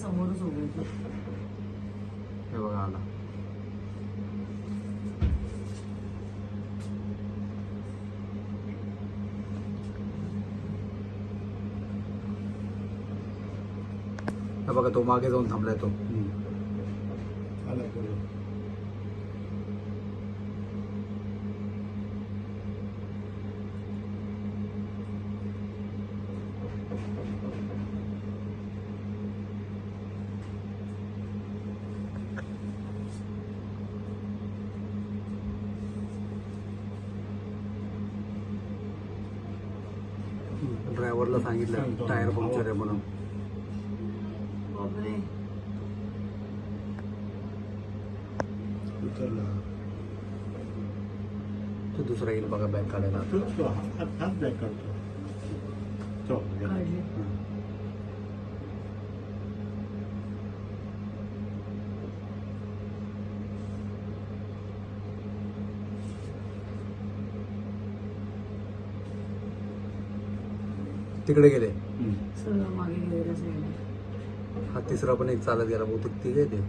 समोरच उभे होते. हे बघा आला. हे बघा तो मागे जाऊन थांबलाय तो. आला पुढे. ड्रायव्हरला सांगितलं टायर पंक्चर आहे म्हणून. बापरे. उतरला. तो दुसरा येईल बघा बॅग काढायला. तो हात बॅग काढतो. तो काढले. तिकडे गेले. सगळं मागे गेलेलं असेल. हा तिसरा पण एक चालत गेला बहुतेक. तिघ आहे ते.